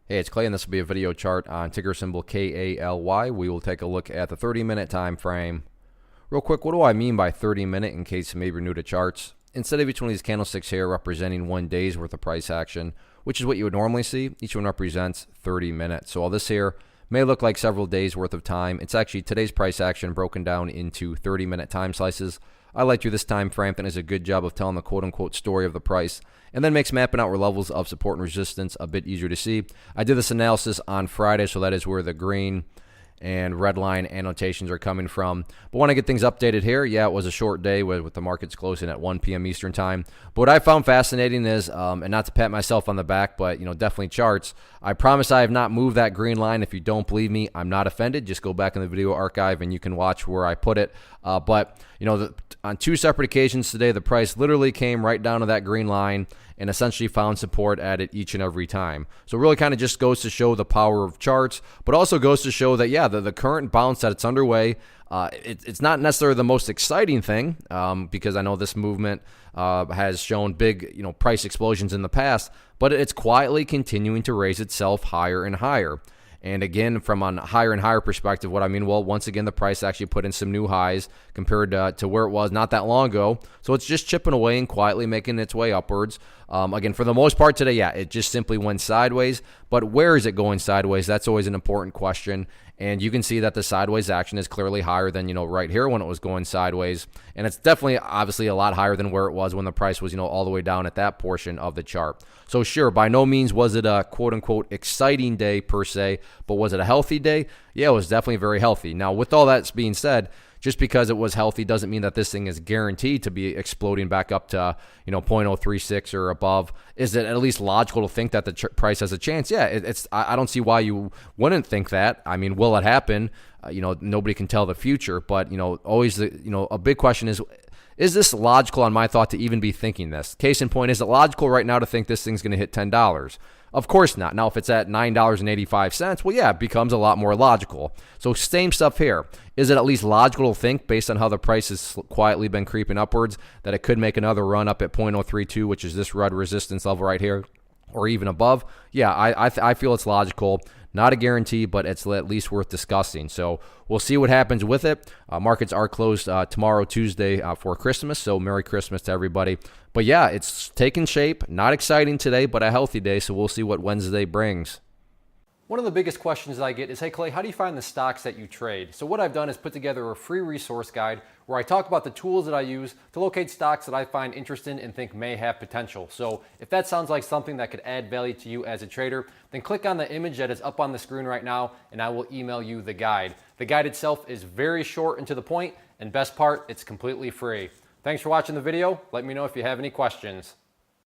Hey, it's Clay, and this will be a video chart on ticker symbol KALY. We will take a look at the 30-minute time frame. Real quick, what do I mean by 30-minute in case maybe you're new to charts? Instead of each one of these candlesticks here representing 1 day's worth of price action, which is what you would normally see, each one represents 30 minutes. So all this here may look like several days worth of time. It's actually today's price action broken down into 30-minute time slices. I like through this time frame and does a good job of telling the quote-unquote story of the price, and then makes mapping out where levels of support and resistance a bit easier to see. I did this analysis on Friday, so that is where the green and red line annotations are coming from. But want to get things updated here. Yeah, it was a short day with the markets closing at 1 p.m. Eastern time. But what I found fascinating is, and not to pat myself on the back, but definitely charts. I promise I have not moved that green line. If you don't believe me, I'm not offended. Just go back in the video archive and you can watch where I put it. But on 2 separate occasions today, the price literally came right down to that green line and essentially found support at it each and every time. So it really kind of just goes to show the power of charts, but also goes to show that, yeah, the current bounce that it's underway, it's not necessarily the most exciting thing, because I know this movement has shown big price explosions in the past, but it's quietly continuing to raise itself higher and higher. And again, from a higher and higher perspective, what I mean, well, once again, the price actually put in some new highs compared to where it was not that long ago. So it's just chipping away and quietly making its way upwards. Again, for the most part today, yeah, it just simply went sideways. But where is it going sideways? That's always an important question. And you can see that the sideways action is clearly higher than, right here when it was going sideways. And it's definitely, obviously, a lot higher than where it was when the price was, all the way down at that portion of the chart. So sure, by no means was it a quote-unquote exciting day per se, but was it a healthy day? Yeah, it was definitely very healthy. Now, with all that being said, just because it was healthy doesn't mean that this thing is guaranteed to be exploding back up to 0.036 or above. Is it at least logical to think that the price has a chance? Yeah, I don't see why you wouldn't think that. I mean, will it happen? Nobody can tell the future, but always a big question is this logical on my thought to even be thinking this? Case in point, is it logical right now to think this thing's going to hit $10? Of course not. Now, if it's at $9.85, well, yeah, it becomes a lot more logical. So same stuff here. Is it at least logical to think, based on how the price has quietly been creeping upwards, that it could make another run up at 0.032, which is this red resistance level right here, or even above? Yeah, I feel it's logical. Not a guarantee, but it's at least worth discussing. So we'll see what happens with it. Markets are closed tomorrow, Tuesday, for Christmas. So Merry Christmas to everybody. But yeah, it's taking shape. Not exciting today, but a healthy day. So we'll see what Wednesday brings. One of the biggest questions that I get is, hey Clay, how do you find the stocks that you trade? So what I've done is put together a free resource guide where I talk about the tools that I use to locate stocks that I find interesting and think may have potential. So if that sounds like something that could add value to you as a trader, then click on the image that is up on the screen right now and I will email you the guide. The guide itself is very short and to the point, and best part, it's completely free. Thanks for watching the video. Let me know if you have any questions.